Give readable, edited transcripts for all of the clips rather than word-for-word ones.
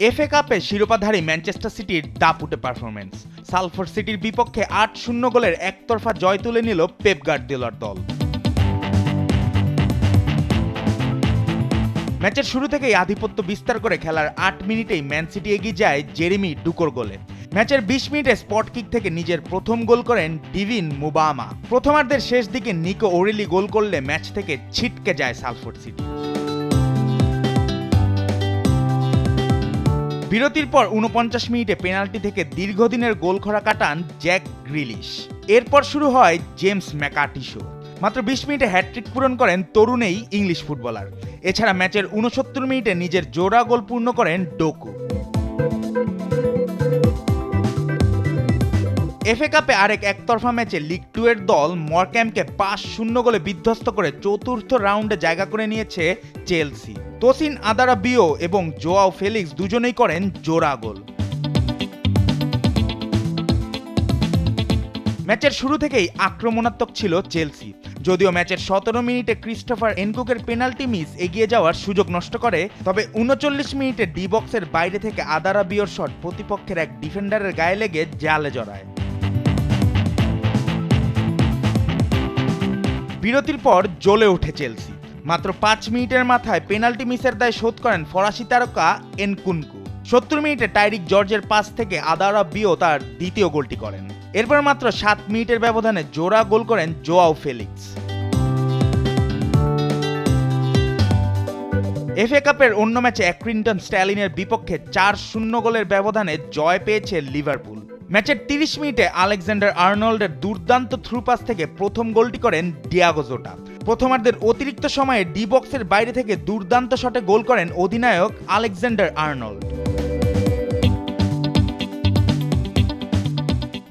FA কাপে শিরোপাধারী Manchester সিটির দাপুটে performance. সালফোর্ড সিটির বিপক্ষে ৮-০ গোলের একতরফা জয় তুলে নিল পেপ গার্দিওলার দল। ম্যাচের শুরু থেকেই আধিপত্য বিস্তার করে খেলার ৮ মিনিটেই ম্যান সিটি এগিয়ে যায় জেরেমি ডুকোর গোলে। ম্যাচের ২০ মিনিটে স্পট কিক থেকে নিজের প্রথম গোল করেন ডিভিন মুবামা। প্রথমার্ধের শেষ দিকে নিকো ওরেলি গোল করলে ম্যাচ থেকে ছিটকে যায় সালফোর্ড সিটি। বিরতির পর ৪৯ মিনিটে পেনাল্টি থেকে দীর্ঘদিনের গোলখরা কাটান জ্যাক গ্রিলিশ। এরপর শুরু হয় জেমস ম্যাকার্টি শো। মাত্র ২০ মিনিটে হ্যাটট্রিক পূরণ করেন তরুণেই ইংলিশ ফুটবলার। এছাড়া ম্যাচের ৬৯ মিনিটে নিজের জোড়া গোল পূর্ণ করেন ডোকু। এফএ কাপে আরেক একতরফা ম্যাচে লিগ 2 এর দল মরক্যামকে ৫-০ গোলে বিধ্বস্ত করে চতুর্থ রাউন্ডে জায়গা করে নিয়েছে চেলসি। তোসিন আদারাবিও এবং জোয়াও ফেলিক্স দুজনেই করেন জোড়া গোল। ম্যাচের শুরু থেকেই আক্রমণাত্মক ছিল চেলসি। যদিও ম্যাচের ১৭ মিনিটে ক্রিস্টোফার এনকুকের পেনাল্টি মিস এগিয়ে যাওয়ার সুযোগ নষ্ট করে, তবে ৩৯ মিনিটে ডি বক্সের বাইরে থেকে আদারাবিওর শট প্রতিপক্ষের এক ডিফেন্ডারের গায়ে লেগে জালে জড়ায়। বিরতির পর জ্বলে ওঠে চেলসি। মাত্র ৫ মিনিটের মাথায় পেনাল্টি মিসের দায় শোধ করেন ফরাসি তারকা এনকুনকু। ৭০ মিনিটে টাইরিক জর্জের পাস থেকে আদারাবিও তার দ্বিতীয় গোলটি করেন। এরপর মাত্র ৭ মিনিটের ব্যবধানে জোড়া গোল করেন জোয়াও ফেলিক্স। এফএ কাপের অন্য ম্যাচে অ্যাক্রিংটন স্ট্যালিনের বিপক্ষে ৪-০ গোলের ব্যবধানে জয় পেয়েছে লিভারপুল। ম্যাচের ৩০ মিনিটে আলেকজান্ডার আর্নল্ডের দুর্দান্ত থ্রু পাস থেকে প্রথম গোলটি করেন ডিয়াগো জোটা। প্রথমার্ধের অতিরিক্ত সময়ে ডি বক্সের বাইরে থেকে দুর্দান্ত শটে গোল করেন অধিনায়ক আলেকজান্ডার আর্নল্ড।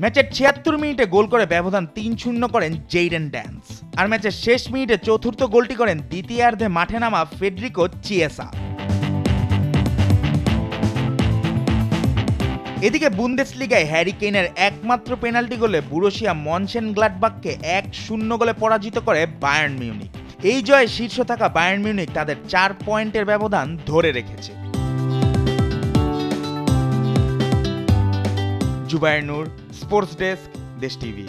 ম্যাচের ৭৬ মিনিটে গোল করে ব্যবধান ৩-০ করেন জেইডেন ড্যান্স। আর ম্যাচের শেষ মিনিটে চতুর্থ গোলটি করেন দ্বিতীয়ার্ধে মাঠে নামা ফেডরিকো চিয়েসা। এদিকে বুন্দেসলিগায় হ্যারি কেইনের একমাত্র পেনাল্টি গোলে বুরুসিয়া মনচেনগ্লাডবাখকে ১-০ গোলে পরাজিত করে বায়ার্ন মিউনিখ। এই জয়ে শীর্ষ থাকা বায়ার্ন মিউনিখ তাদের ৪ পয়েন্টের ব্যবধান ধরে রেখেছে। জুবায়ের নূর, স্পোর্টস ডেস্ক, দেশ টিভি।